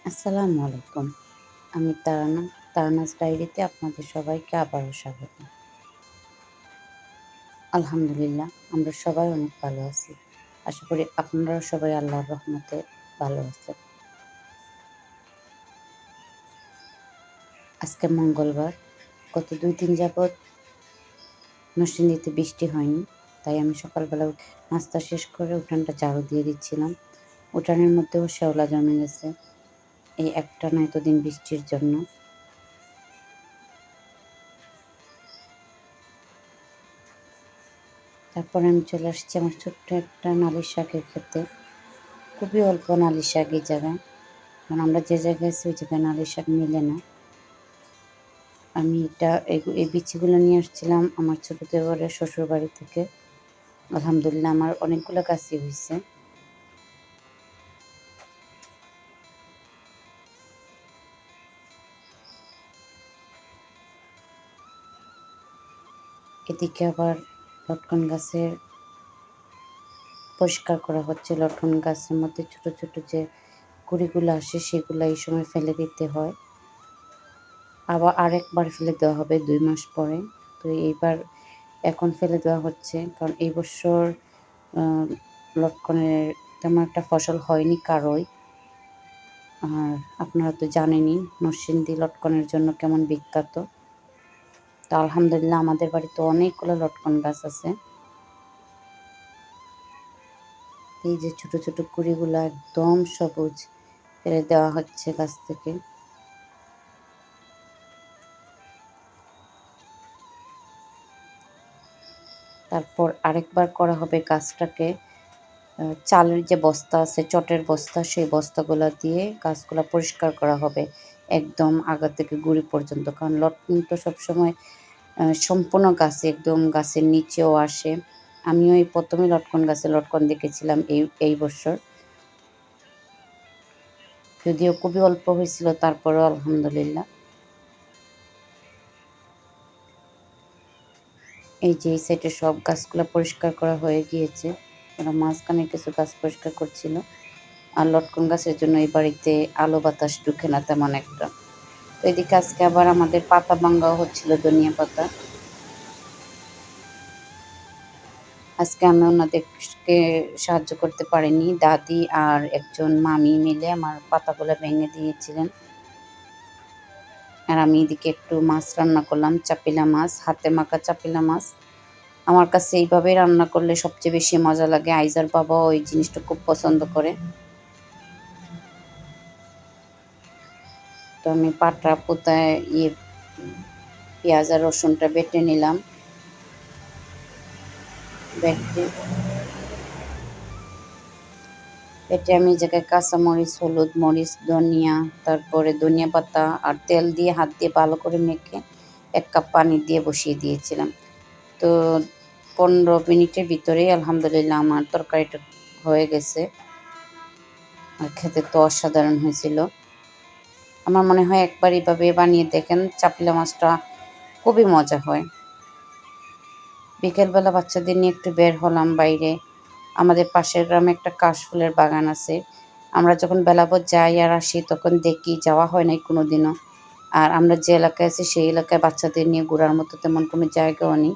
আসসালামু আলাইকুম। আমি তারানাস ডায়েরিতে আপনাদের সবাইকে আবারও স্বাগত। আলহামদুলিল্লাহ আমরা সবাই অনেক ভালো আছি। আশা করি আপনারাও সবাই আল্লাহর রহমতে ভালো আছেন। আজকে মঙ্গলবার। গত ২-৩ যাবৎ নরসিংদীতে বৃষ্টি হয়নি। তাই আমি সকালবেলা নাস্তা শেষ করে উঠানটা ঝাড়ু দিয়ে দিচ্ছিলাম। উঠানের মধ্যেও শ্যাওলা জমে গেছে এই একটানা এতদিন বৃষ্টির জন্য। তারপরে আমি চলে আসছি আমার ছোট্ট একটা নালির শাকের ক্ষেতে। খুবই অল্প নালির শাক এই জায়গায়, কারণ আমরা যে জায়গায় আছি ওই জায়গায় নালির শাক মেলে না। আমি এই বিচিগুলো নিয়ে আসছিলাম আমার ছোট দেওরের শ্বশুর বাড়ি থেকে। আলহামদুলিল্লাহ আমার অনেকগুলো গাছই হয়েছে। এদিকে আবার লটকন গাছের পরিষ্কার করা হচ্ছে। লটকন গাছের মধ্যে ছোট ছোট যে কুড়িগুলো আসে সেগুলো এই সময় ফেলে দিতে হয়, আবার আরেকবার ফেলে দেওয়া হবে ২ মাস পরে। তো এইবার এখন ফেলে দেওয়া হচ্ছে, কারণ এই বছর লটকনের তেমন একটা ফসল হয়নি কারোই। আর আপনারা তো জানেনই নরসিংদী লটকনের জন্য কেমন বিখ্যাত। তো আলহামদুলিল্লাহ আমাদের বাড়িতে অনেকগুলো লটকন গাছ আছে। এই যে ছোট ছোট কুড়িগুলো একদম সবুজ, ফেলে দেওয়া হচ্ছে গাছ থেকে। তারপর আরেকবার করা হবে গাছটাকে চালের যে বস্তা আছে, চটের বস্তা, সেই বস্তাগুলো দিয়ে গাছগুলা পরিষ্কার করা হবে একদম আগা থেকে গুঁড়ি পর্যন্ত। কারণ লটকন তো সবসময় সম্পূর্ণ গাছে, একদম গাছের নিচেও আসে। আমিও এই প্রথমে লটকন গাছে লটকন দেখেছিলাম এই বছর, যদিও খুবই অল্প হয়েছিল, তারপরেও আলহামদুলিল্লাহ। এই যে এই সাইডে সব গাছগুলো পরিষ্কার করা হয়ে গিয়েছে, ওরা মাঝখানে কিছু গাছ পরিষ্কার করছিল। আর লটকন গাছের জন্য এই বাড়িতে আলো বাতাস ঢুকে না তেমন একটা। তো এদিকে আজকে আবার আমাদের পাতা ভাঙ্গাও হচ্ছিল, ধনিয়া পাতা। আজকে আমি ওনাদেরকে সাহায্য করতে পারিনি। দাদি আর একজন মামি মিলে আমার পাতাগুলো ভেঙে দিয়েছিলেন। আর আমি এদিকে একটু মাছ রান্না করলাম, চাপিলা মাছ, হাতে মাখা চাপিলা মাছ। আমার কাছে এইভাবেই রান্না করলে সবচেয়ে বেশি মজা লাগে। আইজার বাবাও এই জিনিসটা খুব পছন্দ করে। তো আমি পাটা পোতায় পেঁয়াজ আর রসুনটা বেটে নিলাম। বেটে আমি এই জায়গায় কাঁচামরিচ, হলুদ, মরিচ, ধনিয়া, তারপরে ধনিয়া পাতা আর তেল দিয়ে হাত দিয়ে ভালো করে মেখে ১ কাপ পানি দিয়ে বসিয়ে দিয়েছিলাম। তো ১৫ মিনিটের ভিতরেই আলহামদুলিল্লাহ আমার তরকারিটা হয়ে গেছে। আর খেতে তো অসাধারণ হয়েছিল। আমার মনে হয় একবার এভাবে বানিয়ে দেখেন, চাপিলা মাছটা খুবই মজা হয়। বিকেলবেলা বাচ্চাদের নিয়ে একটু বের হলাম বাইরে। আমাদের পাশের গ্রামে একটা কাশফুলের বাগান আছে। আমরা যখন বেলাভর যাই আর আসি তখন দেখি, যাওয়া হয় নাই কোনোদিনও। আর আমরা যে এলাকায় আছি সেই এলাকায় বাচ্চাদের নিয়ে ঘোরার মতো তেমন কোনো জায়গাও নেই।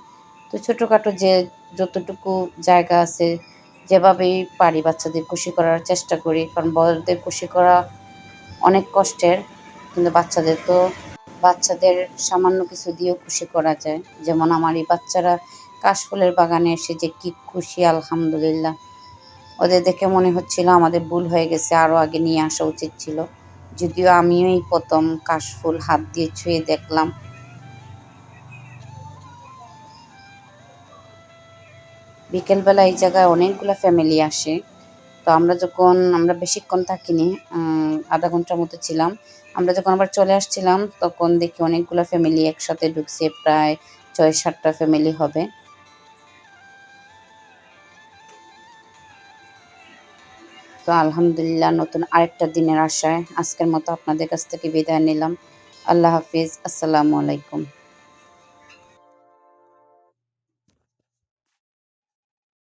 তো ছোটোখাটো যে যতটুকু জায়গা আছে, যেভাবেই পারি বাচ্চাদের খুশি করার চেষ্টা করি। কারণ বড়দের খুশি করা অনেক কষ্টের, কিন্তু বাচ্চাদের সামান্য কিছু দিয়েও খুশি করা যায়। যেমন আমার এই বাচ্চারা কাশফুলের বাগানে এসে যে কি খুশি, আলহামদুলিল্লাহ। ওদের দেখে মনে হচ্ছিল আমাদের ভুল হয়ে গেছে, আরও আগে নিয়ে আসা উচিত ছিল। যদিও আমিও এই প্রথম কাশফুল হাত দিয়ে ছুঁয়ে দেখলাম। বিকেলবেলা এই জায়গায় অনেকগুলো ফ্যামিলি আসে। তো আমরা বেশিক্ষণ থাকিনি, ০.৫ ঘন্টার মতো ছিলাম। আমরা যখন আবার চলে আসছিলাম তখন দেখি অনেকগুলো ফ্যামিলি একসাথে ঢুকছে, প্রায় ৬-৭টা ফ্যামিলি হবে। তো আলহামদুলিল্লাহ নতুন আরেকটা দিনের আশায় আজকের মতো আপনাদের কাছ থেকে বিদায় নিলাম। আল্লাহ হাফিজ। আসসালামু আলাইকুম।